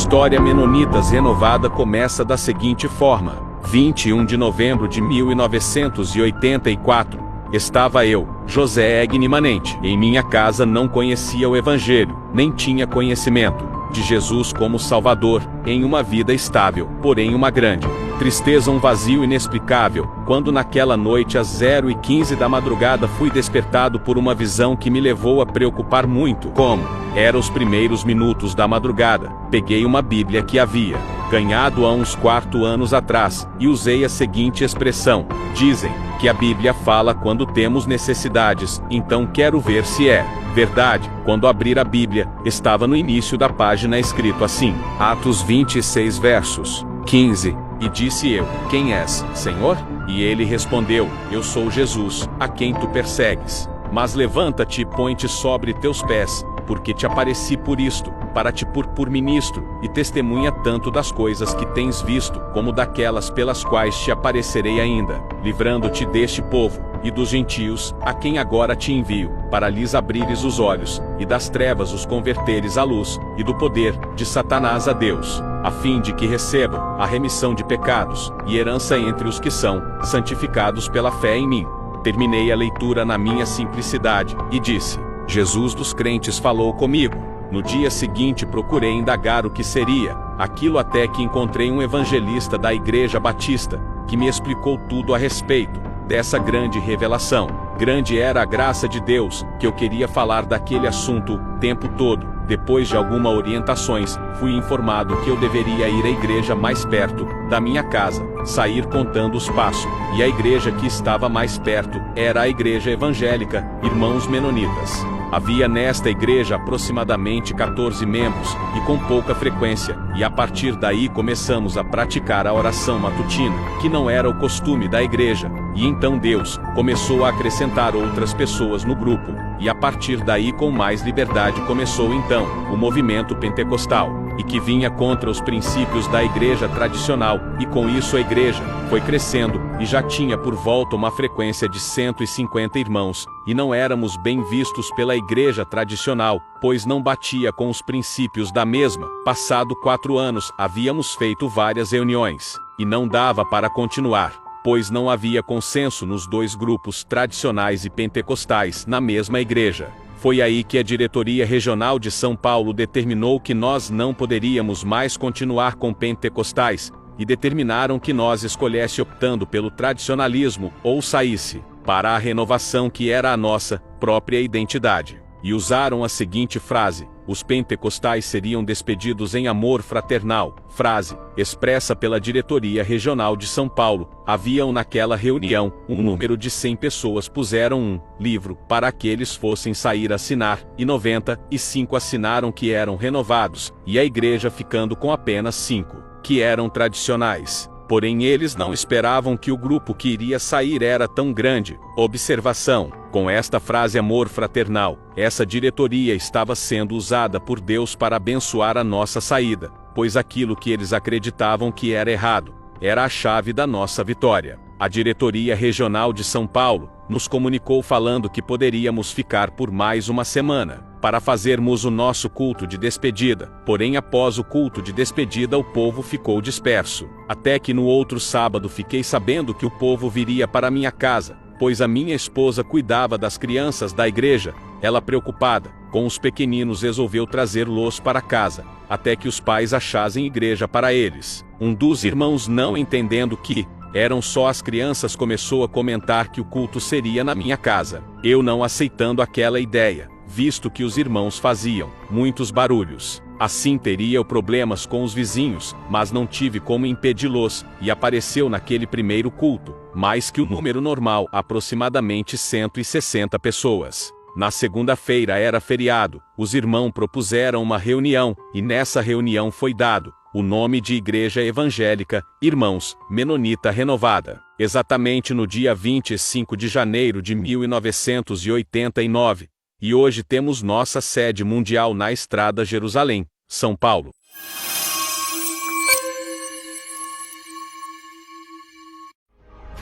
história Menonitas Renovada começa da seguinte forma: 21 de novembro de 1984. Estava eu, José Egnimanente, em minha casa. Não conhecia o Evangelho, nem tinha conhecimento de Jesus como Salvador, em uma vida estável, porém uma grande tristeza, um vazio inexplicável, quando naquela noite às 0h15 da madrugada fui despertado por uma visão que me levou a preocupar muito. Como era os primeiros minutos da madrugada, peguei uma Bíblia que havia ganhado há uns 4 anos atrás, e usei a seguinte expressão: dizem que a Bíblia fala quando temos necessidades, então quero ver se é verdade. Quando abrir a Bíblia, estava no início da página escrito assim: Atos 26 versos 15. E disse eu: quem és, Senhor? E ele respondeu: eu sou Jesus, a quem tu persegues. Mas levanta-te e põe-te sobre teus pés, porque te apareci por isto, para te pôr por ministro, e testemunha tanto das coisas que tens visto, como daquelas pelas quais te aparecerei ainda, livrando-te deste povo, e dos gentios, a quem agora te envio, para lhes abrires os olhos, e das trevas os converteres à luz, e do poder de Satanás a Deus, a fim de que recebam a remissão de pecados, e herança entre os que são santificados pela fé em mim. Terminei a leitura na minha simplicidade, e disse: Jesus dos crentes falou comigo. No dia seguinte procurei indagar o que seria aquilo, até que encontrei um evangelista da Igreja Batista, que me explicou tudo a respeito dessa grande revelação. Grande era a graça de Deus, que eu queria falar daquele assunto o tempo todo. Depois de algumas orientações, fui informado que eu deveria ir à igreja mais perto da minha casa, sair contando os passos, e a igreja que estava mais perto era a igreja evangélica Irmãos Menonitas. Havia nesta igreja aproximadamente 14 membros, e com pouca frequência, e a partir daí começamos a praticar a oração matutina, que não era o costume da igreja, e então Deus começou a acrescentar outras pessoas no grupo, e a partir daí com mais liberdade começou então o movimento pentecostal, e que vinha contra os princípios da igreja tradicional, e com isso a igreja foi crescendo, e já tinha por volta uma frequência de 150 irmãos, e não éramos bem vistos pela igreja tradicional, pois não batia com os princípios da mesma. Passado 4 anos, havíamos feito várias reuniões, e não dava para continuar, pois não havia consenso nos dois grupos tradicionais e pentecostais na mesma igreja. Foi aí que a diretoria regional de São Paulo determinou que nós não poderíamos mais continuar com pentecostais, e determinaram que nós escolhesse optando pelo tradicionalismo ou saísse para a renovação, que era a nossa própria identidade. E usaram a seguinte frase: os pentecostais seriam despedidos em amor fraternal, frase expressa pela diretoria regional de São Paulo. Haviam naquela reunião um número de 100 pessoas. Puseram um livro para que eles fossem sair assinar, e 95 assinaram que eram renovados, e a igreja ficando com apenas 5 que eram tradicionais. Porém eles não esperavam que o grupo que iria sair era tão grande. Observação: com esta frase amor fraternal, essa diretoria estava sendo usada por Deus para abençoar a nossa saída, pois aquilo que eles acreditavam que era errado, era a chave da nossa vitória. A diretoria regional de São Paulo nos comunicou falando que poderíamos ficar por mais uma semana, para fazermos o nosso culto de despedida. Porém após o culto de despedida o povo ficou disperso, até que no outro sábado fiquei sabendo que o povo viria para minha casa, pois a minha esposa cuidava das crianças da igreja. Ela, preocupada com os pequeninos, resolveu trazê-los para casa, até que os pais achassem igreja para eles. Um dos irmãos, não entendendo que eram só as crianças, começou a comentar que o culto seria na minha casa. Eu não aceitando aquela ideia, visto que os irmãos faziam muitos barulhos. Assim teria problemas com os vizinhos, mas não tive como impedi-los, e apareceu naquele primeiro culto mais que o número normal, aproximadamente 160 pessoas. Na segunda-feira era feriado, os irmãos propuseram uma reunião, e nessa reunião foi dado o nome de Igreja Evangélica Irmãos Menonita Renovada, exatamente no dia 25 de janeiro de 1989, e hoje temos nossa sede mundial na Estrada Jerusalém, São Paulo.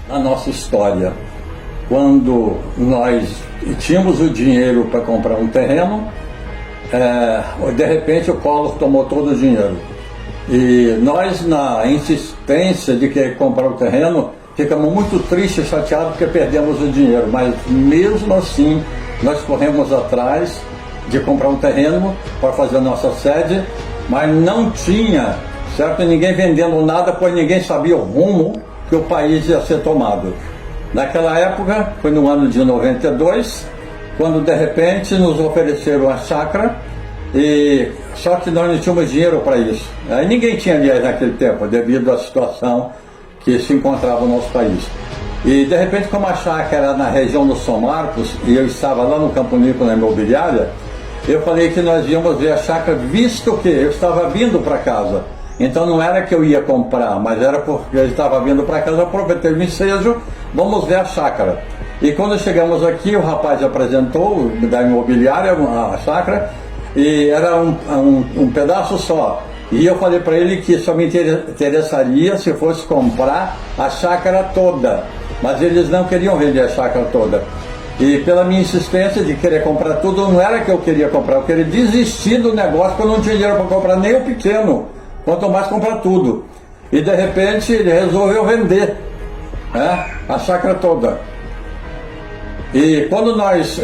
Na nossa história, quando nós tínhamos o dinheiro para comprar um terreno, de repente o Collor tomou todo o dinheiro. E nós, na insistência de querer comprar o terreno, ficamos muito tristes e chateados porque perdemos o dinheiro, mas mesmo assim nós corremos atrás de comprar um terreno para fazer a nossa sede, mas não tinha, certo? Ninguém vendendo nada, pois ninguém sabia o rumo que o país ia ser tomado. Naquela época, foi no ano de 92, quando de repente nos ofereceram a chácara, e só que nós não tínhamos dinheiro para isso. Aí ninguém tinha dinheiro naquele tempo, devido à situação que se encontrava no nosso país. E de repente, como a chácara era na região do São Marcos, e eu estava lá no Campo Nico, na imobiliária, eu falei que nós íamos ver a chácara, visto que eu estava vindo para casa. Então não era que eu ia comprar, mas era porque eu estava vindo para casa, eu aproveitei o ensejo, vamos ver a chácara. E quando chegamos aqui, o rapaz apresentou da imobiliária a chácara, e era um pedaço só. E eu falei para ele que só me interessaria se fosse comprar a chácara toda. Mas eles não queriam vender a chácara toda. E pela minha insistência de querer comprar tudo, não era que eu queria comprar, eu queria desistir do negócio, porque eu não tinha dinheiro para comprar nem o pequeno, quanto mais comprar tudo. E de repente ele resolveu vender, né, a chácara toda. E quando nós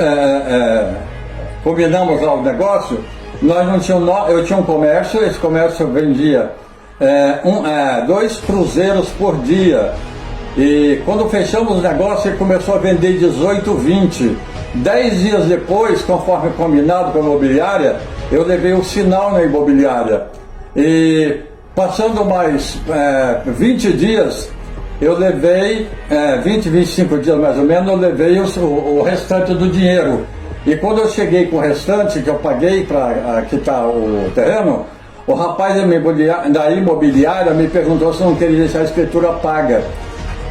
combinamos lá o negócio, nós não tínhamos, eu tinha um comércio, esse comércio vendia 2 cruzeiros por dia. E quando fechamos o negócio, ele começou a vender 18, 20. 10 dias depois, conforme combinado com a imobiliária, eu levei o sinal na imobiliária. E passando mais 20 dias, eu levei, 20, 25 dias mais ou menos, eu levei o restante do dinheiro. E quando eu cheguei com o restante, que eu paguei para quitar o terreno, o rapaz da imobiliária me perguntou se não queria deixar a escritura paga.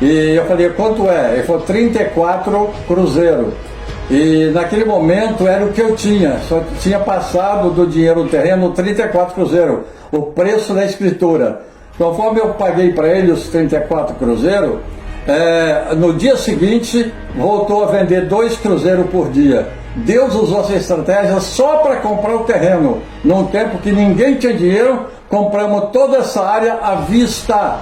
E eu falei, quanto é? Ele falou, 34 cruzeiros. E naquele momento era o que eu tinha, só tinha passado do dinheiro do terreno 34 cruzeiros, o preço da escritura. Conforme eu paguei para ele os 34 cruzeiros, no dia seguinte voltou a vender 2 cruzeiros por dia. Deus usou essa estratégia só para comprar o terreno. Num tempo que ninguém tinha dinheiro, compramos toda essa área à vista.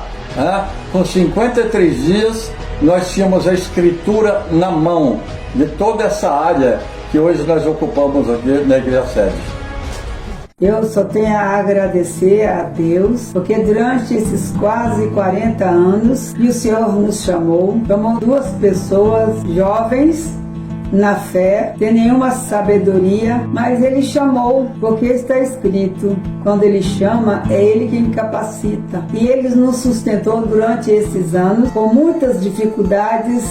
Com 53 dias, nós tínhamos a escritura na mão de toda essa área que hoje nós ocupamos aqui na Igreja Sede. Eu só tenho a agradecer a Deus, porque durante esses quase 40 anos que o Senhor nos chamou 2 pessoas jovens, na fé, sem nenhuma sabedoria, mas Ele chamou, porque está escrito, quando Ele chama, é Ele quem capacita. E Ele nos sustentou durante esses anos, com muitas dificuldades,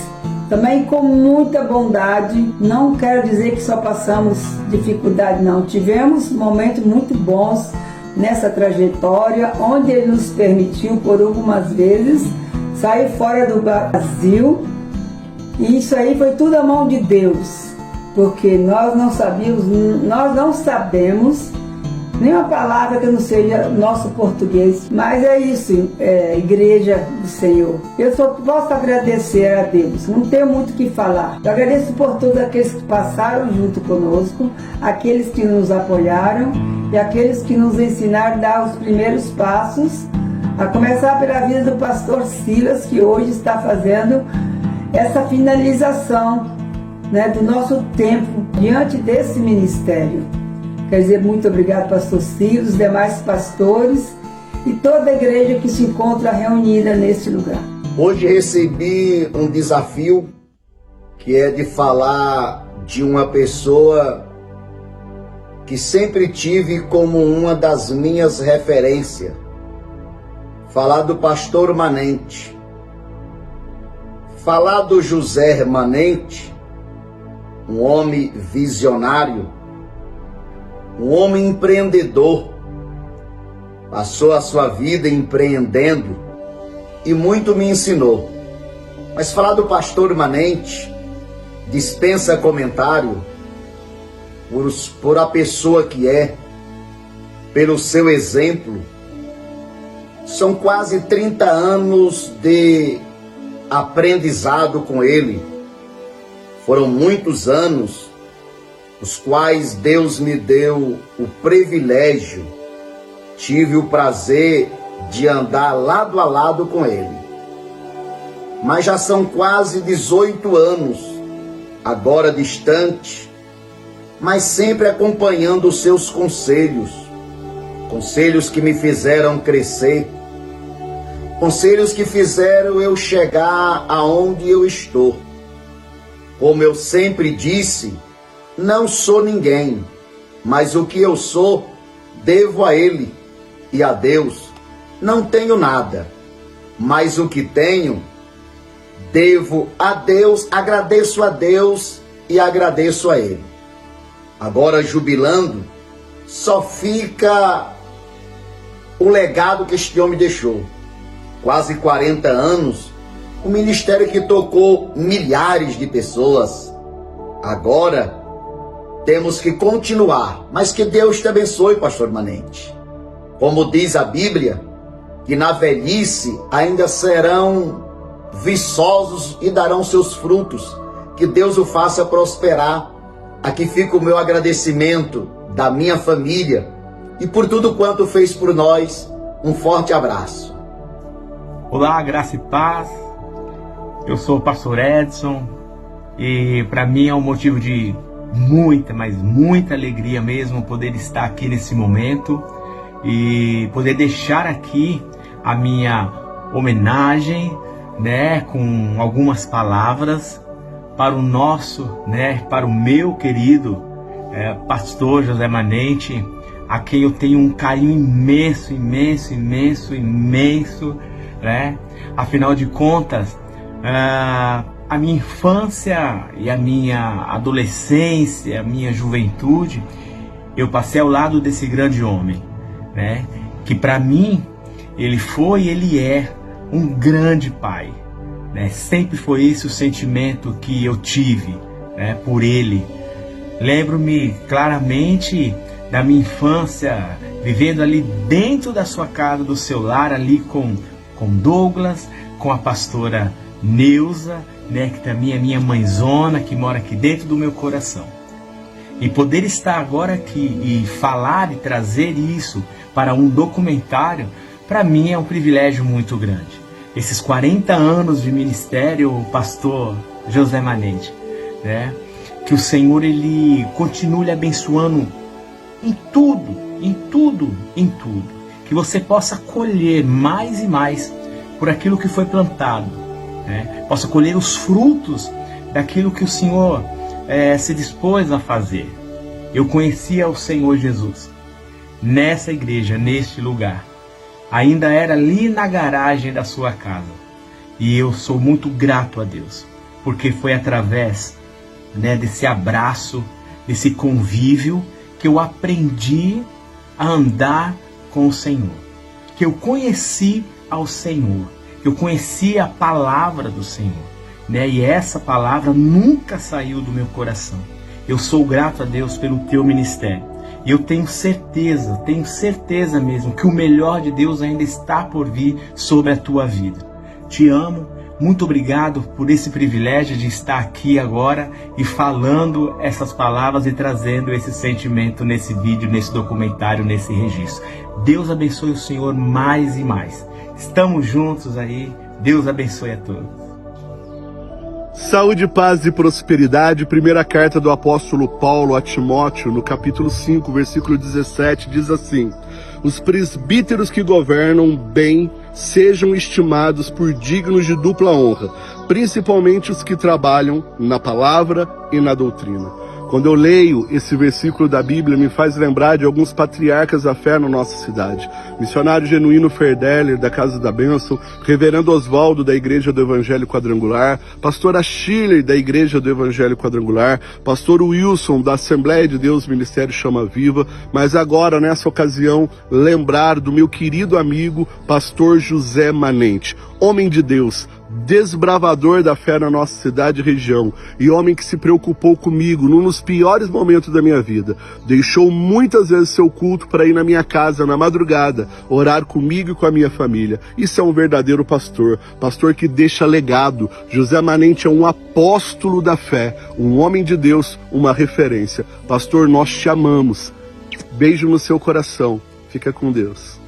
também com muita bondade. Não quero dizer que só passamos dificuldade, não. Tivemos momentos muito bons nessa trajetória, onde Ele nos permitiu, por algumas vezes, sair fora do Brasil. E isso aí foi tudo a mão de Deus, porque nós não sabemos nenhuma palavra que não seja nosso português, mas é isso, Igreja do Senhor. Eu só posso agradecer a Deus, não tenho muito o que falar. Eu agradeço por todos aqueles que passaram junto conosco, aqueles que nos apoiaram e aqueles que nos ensinaram a dar os primeiros passos, a começar pela vida do pastor Silas, que hoje está fazendo essa finalização, né, do nosso tempo diante desse ministério. Quer dizer, muito obrigado, pastor Silas, os demais pastores e toda a igreja que se encontra reunida nesse lugar. Hoje recebi um desafio que é de falar de uma pessoa que sempre tive como uma das minhas referências. Falar do pastor Manente. Falar do José Manente, um homem visionário, um homem empreendedor, passou a sua vida empreendendo e muito me ensinou. Mas falar do pastor Manente dispensa comentário por a pessoa que é, pelo seu exemplo. São quase 30 anos de aprendizado com ele. Foram muitos anos os quais Deus me deu o privilégio tive o prazer de andar lado a lado com ele. Mas já são quase 18 anos, agora distante, mas sempre acompanhando os seus conselhos, conselhos que me fizeram crescer, conselhos que fizeram eu chegar aonde eu estou. Como eu sempre disse, não sou ninguém, mas o que eu sou, devo a Ele e a Deus. Não tenho nada, mas o que tenho, devo a Deus, agradeço a Deus e agradeço a Ele. Agora, jubilando, só fica o legado que este homem deixou. Quase 40 anos, um ministério que tocou milhares de pessoas. Agora, temos que continuar, mas que Deus te abençoe, pastor Manente. Como diz a Bíblia, que na velhice ainda serão viçosos e darão seus frutos. Que Deus o faça prosperar. Aqui fica o meu agradecimento da minha família e por tudo quanto fez por nós. Um forte abraço. Olá, graça e paz. Eu sou o pastor Edson e para mim é um motivo de muita, mas muita alegria mesmo poder estar aqui nesse momento e poder deixar aqui a minha homenagem, né, com algumas palavras para o nosso, né, para o meu querido pastor José Manente, a quem eu tenho um carinho imenso, imenso, imenso, imenso, né? Afinal de contas, a minha infância e a minha adolescência, a minha juventude, eu passei ao lado desse grande homem, né? Que para mim, ele foi e ele é um grande pai, né? Sempre foi esse o sentimento que eu tive, né, por ele. Lembro-me claramente da minha infância, vivendo ali dentro da sua casa, do seu lar, ali com Douglas, com a pastora Neuza, né, que também é minha mãezona, que mora aqui dentro do meu coração. E poder estar agora aqui e falar e trazer isso para um documentário, para mim é um privilégio muito grande. Esses 40 anos de ministério, o pastor José Manente, né, que o Senhor ele continue lhe abençoando em tudo, em tudo, em tudo. Que você possa colher mais e mais por aquilo que foi plantado, né? Possa colher os frutos daquilo que o Senhor se dispôs a fazer. Eu conhecia o Senhor Jesus nessa igreja, neste lugar. Ainda era ali na garagem da sua casa. E eu sou muito grato a Deus, porque foi através, né, desse abraço, desse convívio, que eu aprendi a andar com o Senhor, que eu conheci ao Senhor, que eu conheci a palavra do Senhor, né? E essa palavra nunca saiu do meu coração. Eu sou grato a Deus pelo teu ministério. E eu tenho certeza mesmo que o melhor de Deus ainda está por vir sobre a tua vida. Te amo, muito obrigado por esse privilégio de estar aqui agora e falando essas palavras e trazendo esse sentimento nesse vídeo, nesse documentário, nesse registro. Deus abençoe o Senhor mais e mais. Estamos juntos aí. Deus abençoe a todos. Saúde, paz e prosperidade. Primeira carta do apóstolo Paulo a Timóteo, no capítulo 5, versículo 17, diz assim: os presbíteros que governam bem sejam estimados por dignos de dupla honra, principalmente os que trabalham na palavra e na doutrina. Quando eu leio esse versículo da Bíblia, me faz lembrar de alguns patriarcas da fé na nossa cidade. Missionário Genuíno Ferdeller, da Casa da Bênção, Reverendo Oswaldo, da Igreja do Evangelho Quadrangular, Pastora Shirley, da Igreja do Evangelho Quadrangular, Pastor Wilson, da Assembleia de Deus Ministério Chama Viva, mas agora, nessa ocasião, lembrar do meu querido amigo, Pastor José Manente, homem de Deus, desbravador da fé na nossa cidade e região, e homem que se preocupou comigo num dos piores momentos da minha vida. Deixou muitas vezes seu culto para ir na minha casa na madrugada, orar comigo e com a minha família. Isso é um verdadeiro pastor, pastor que deixa legado. José Manente é um apóstolo da fé, um homem de Deus, uma referência. Pastor, nós te amamos. Beijo no seu coração. Fica com Deus.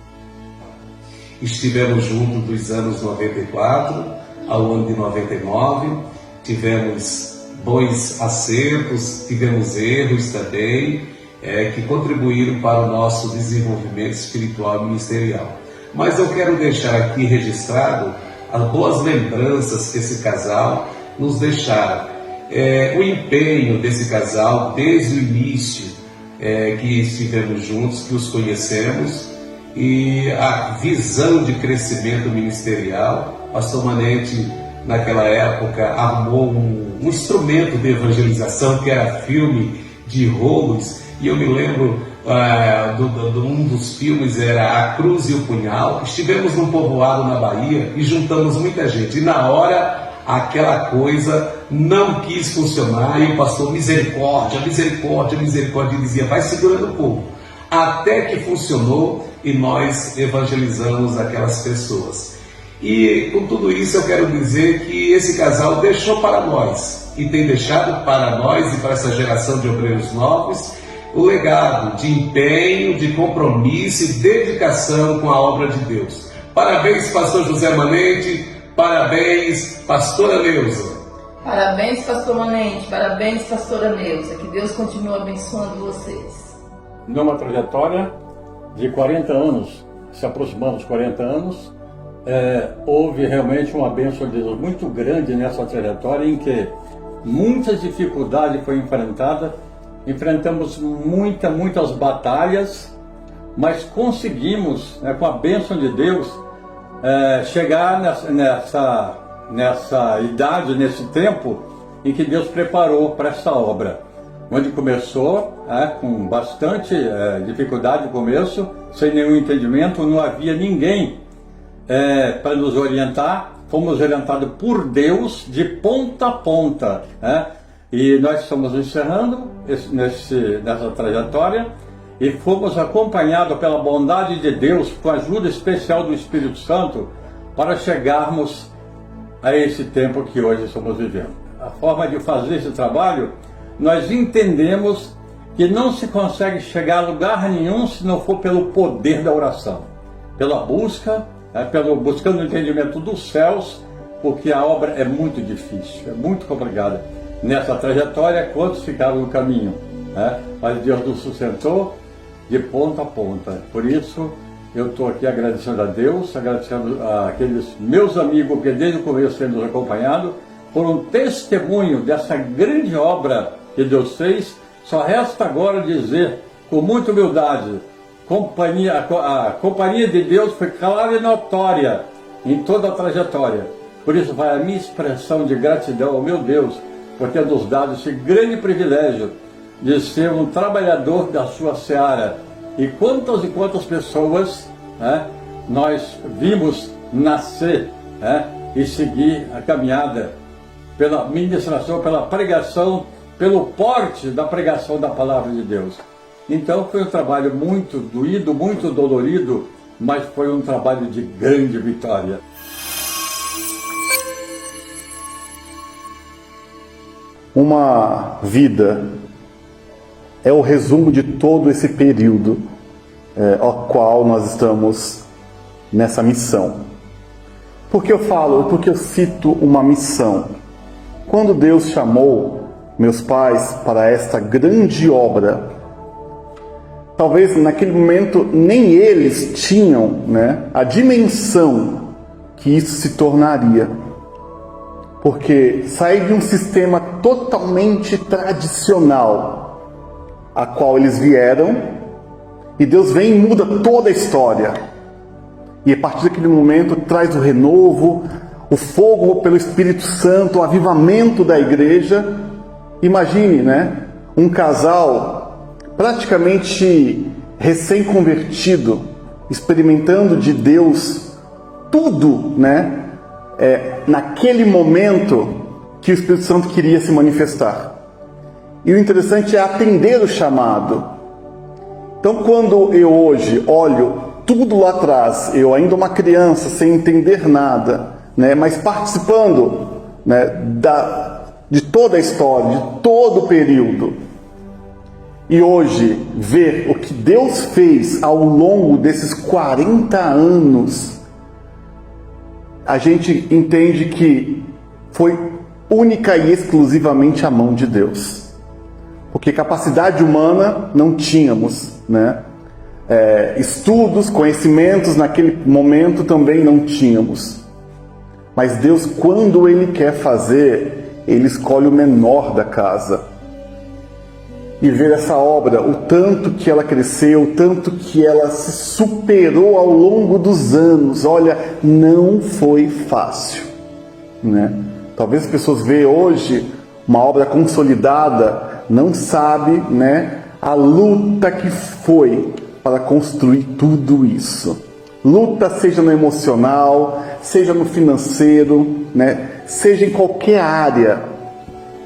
Estivemos juntos dos anos 94 ao ano de 99, tivemos bons acertos, tivemos erros também, que contribuíram para o nosso desenvolvimento espiritual e ministerial. Mas eu quero deixar aqui registrado as boas lembranças que esse casal nos deixaram. O empenho desse casal desde o início que estivemos juntos, que os conhecemos, e a visão de crescimento ministerial. Pastor Manente, naquela época, armou um instrumento de evangelização que era filme de rolos, e eu me lembro um dos filmes era A Cruz e o Punhal. Estivemos num povoado na Bahia e juntamos muita gente, e na hora aquela coisa não quis funcionar, e o pastor, misericórdia, misericórdia, misericórdia, dizia, vai segurando o povo, até que funcionou e nós evangelizamos aquelas pessoas. E com tudo isso eu quero dizer que esse casal deixou para nós, e tem deixado para nós e para essa geração de obreiros novos, o legado de empenho, de compromisso e dedicação com a obra de Deus. Parabéns, pastor José Manente, parabéns, pastora Neuza. Parabéns, pastor Manente, parabéns, pastora Neuza, que Deus continue abençoando vocês. Numa trajetória de 40 anos, se aproximando dos 40 anos, houve realmente uma bênção de Deus muito grande nessa trajetória, em que muitas dificuldades foram enfrentadas, enfrentamos muitas batalhas, mas conseguimos, com a bênção de Deus, chegar nessa idade, nesse tempo em que Deus preparou para essa obra, onde começou com bastante dificuldade no começo, sem nenhum entendimento, não havia ninguém para nos orientar. Fomos orientados por Deus de ponta a ponta, e nós estamos encerrando nessa trajetória, e fomos acompanhados pela bondade de Deus, com a ajuda especial do Espírito Santo, para chegarmos a esse tempo que hoje estamos vivendo. A forma de fazer esse trabalho, nós entendemos que não se consegue chegar a lugar nenhum se não for pelo poder da oração, pela busca, buscando o entendimento dos céus, porque a obra é muito difícil, é muito complicada. Nessa trajetória, quantos ficaram no caminho? Mas Deus nos sustentou de ponta a ponta. Por isso, eu estou aqui agradecendo a Deus, agradecendo àqueles meus amigos que desde o começo têm nos acompanhado, por um testemunho dessa grande obra que Deus fez. Só resta agora dizer, com muita humildade, a companhia de Deus foi clara e notória em toda a trajetória. Por isso vai a minha expressão de gratidão ao meu Deus, por ter nos dado esse grande privilégio de ser um trabalhador da sua seara. E quantas pessoas nós vimos nascer e seguir a caminhada pela ministração, pela pregação, pelo porte da pregação da palavra de Deus. Então foi um trabalho muito doído, muito dolorido, mas foi um trabalho de grande vitória. Uma vida é o resumo de todo esse período ao qual nós estamos nessa missão. Por que eu falo? Porque eu cito uma missão. Quando Deus chamou meus pais para esta grande obra, talvez naquele momento nem eles tinham a dimensão que isso se tornaria. Porque sair de um sistema totalmente tradicional a qual eles vieram, e Deus vem e muda toda a história. E a partir daquele momento traz o renovo, o fogo pelo Espírito Santo, o avivamento da igreja. Imagine, um casal praticamente recém-convertido, experimentando de Deus tudo, naquele momento que o Espírito Santo queria se manifestar. E o interessante é atender o chamado. Então, quando eu hoje olho tudo lá atrás, eu ainda uma criança, sem entender nada, mas participando de toda a história, de todo o período, e hoje ver o que Deus fez ao longo desses 40 anos, a gente entende que foi única e exclusivamente a mão de Deus. Porque capacidade humana não tínhamos, né? Estudos, conhecimentos naquele momento também não tínhamos. Mas Deus, quando Ele quer fazer, Ele escolhe o menor da casa. E ver essa obra, o tanto que ela cresceu, o tanto que ela se superou ao longo dos anos, olha, não foi fácil, né? Talvez as pessoas vejam hoje uma obra consolidada, não sabe, né, a luta que foi para construir tudo isso. Luta seja no emocional, seja no financeiro, né, seja em qualquer área.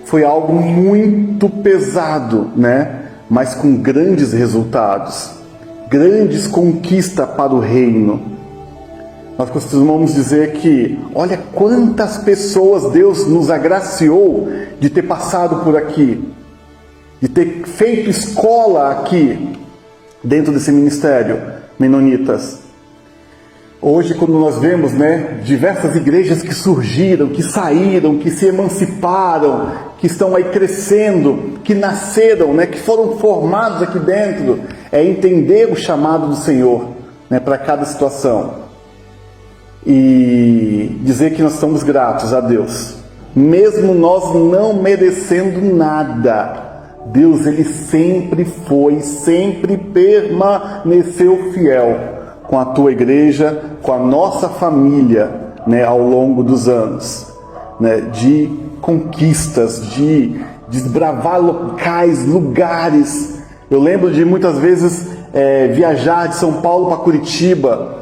Foi algo muito pesado, né? Mas com grandes resultados, grandes conquistas para o reino. Nós costumamos dizer que, olha quantas pessoas Deus nos agraciou de ter passado por aqui, de ter feito escola aqui, dentro desse ministério, Menonitas. Hoje, quando nós vemos, né, diversas igrejas que surgiram, que saíram, que se emanciparam, que estão aí crescendo, que nasceram, né, que foram formados aqui dentro, é entender o chamado do Senhor, né, para cada situação. E dizer que nós estamos gratos a Deus. Mesmo nós não merecendo nada, Deus, Ele sempre foi, sempre permaneceu fiel com a tua igreja, com a nossa família, né, ao longo dos anos, né, de conquistas, de desbravar locais, lugares. Eu lembro de muitas vezes viajar de São Paulo para Curitiba,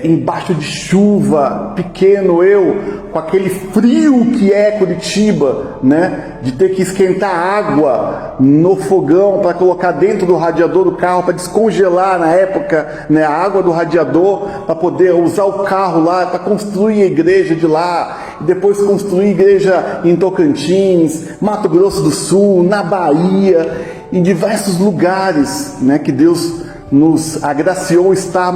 embaixo de chuva, pequeno eu, com aquele frio que é Curitiba, né? De ter que esquentar água no fogão para colocar dentro do radiador do carro, para descongelar na época, né, a água do radiador, para poder usar o carro lá, para construir a igreja de lá, e depois construir a igreja em Tocantins, Mato Grosso do Sul, na Bahia, em diversos lugares, né, que Deus nos agraciou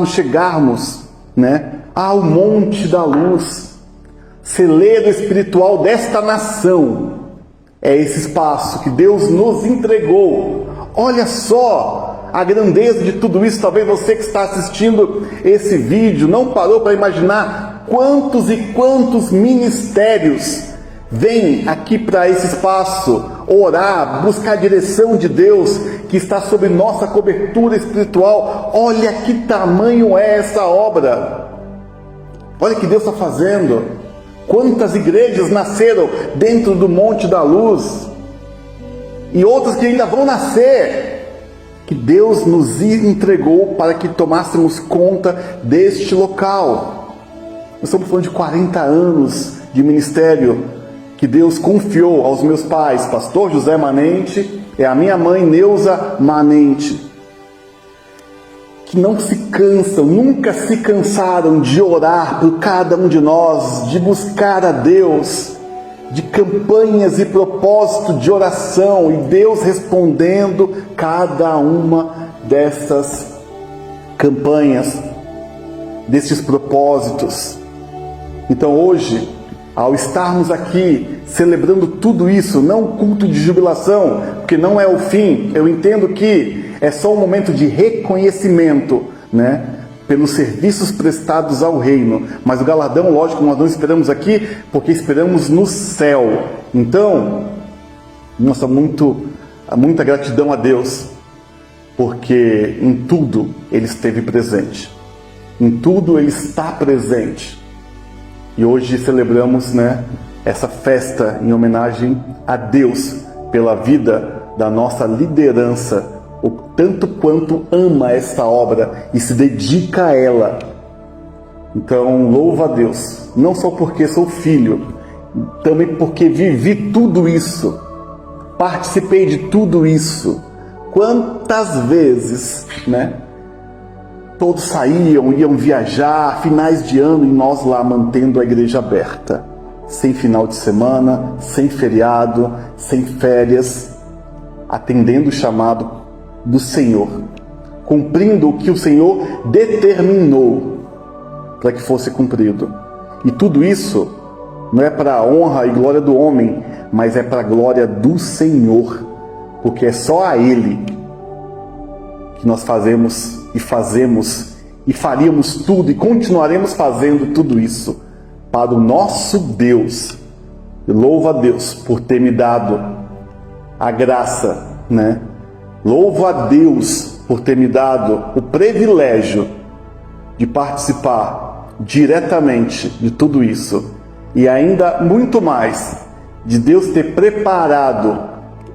chegarmos, né, ao Monte da Luz, celeiro espiritual desta nação. É esse espaço que Deus nos entregou. Olha só a grandeza de tudo isso. Talvez você que está assistindo esse vídeo não parou para imaginar quantos e quantos ministérios vêm aqui para esse espaço orar, buscar a direção de Deus que está sob nossa cobertura espiritual. Olha que tamanho é essa obra. Olha o que Deus está fazendo. Quantas igrejas nasceram dentro do Monte da Luz e outras que ainda vão nascer, que Deus nos entregou para que tomássemos conta deste local. Nós estamos falando de 40 anos de ministério que Deus confiou aos meus pais, pastor José Manente e a minha mãe Neuza Manente, que não se cansam, nunca se cansaram de orar por cada um de nós, de buscar a Deus, de campanhas e propósito de oração, e Deus respondendo cada uma dessas campanhas, desses propósitos. Então hoje, ao estarmos aqui celebrando tudo isso, não um culto de jubilação, porque não é o fim, eu entendo que é só um momento de reconhecimento, né, pelos serviços prestados ao reino, mas o galardão, lógico, nós não esperamos aqui, porque esperamos no céu. Então, nossa, muita gratidão a Deus, porque em tudo Ele esteve presente, em tudo Ele está presente. E hoje celebramos, né, essa festa em homenagem a Deus pela vida da nossa liderança, o tanto quanto ama esta obra e se dedica a ela. Então, louva a Deus, não só porque sou filho, também porque vivi tudo isso, participei de tudo isso. Quantas vezes, né? Todos saíam, iam viajar, finais de ano, e nós lá mantendo a igreja aberta, sem final de semana, sem feriado, sem férias. atendendo o chamado do Senhor, cumprindo o que o Senhor determinou para que fosse cumprido. E tudo isso não é para a honra e glória do homem, mas é para a glória do Senhor, porque é só a Ele que nós fazemos e faríamos tudo e continuaremos fazendo tudo isso para o nosso Deus. E louvo a Deus por ter me dado a graça, né? Louvo a Deus por ter me dado o privilégio de participar diretamente de tudo isso. E ainda muito mais, de Deus ter preparado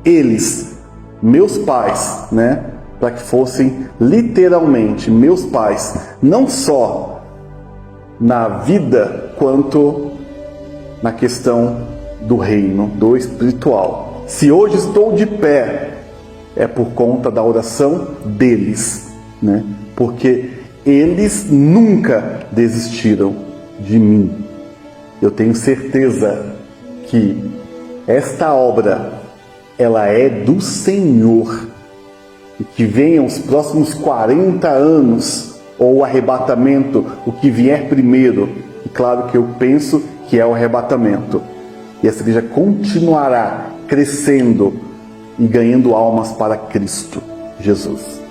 eles, meus pais, né? Para que fossem literalmente meus pais, não só na vida, quanto na questão do reino, do espiritual. Se hoje estou de pé, é por conta da oração deles, né? Porque eles nunca desistiram de mim. Eu tenho certeza que esta obra, ela é do Senhor. E que venham os próximos 40 anos, ou o arrebatamento, o que vier primeiro. E claro que eu penso que é o arrebatamento. E essa igreja continuará crescendo e ganhando almas para Cristo Jesus.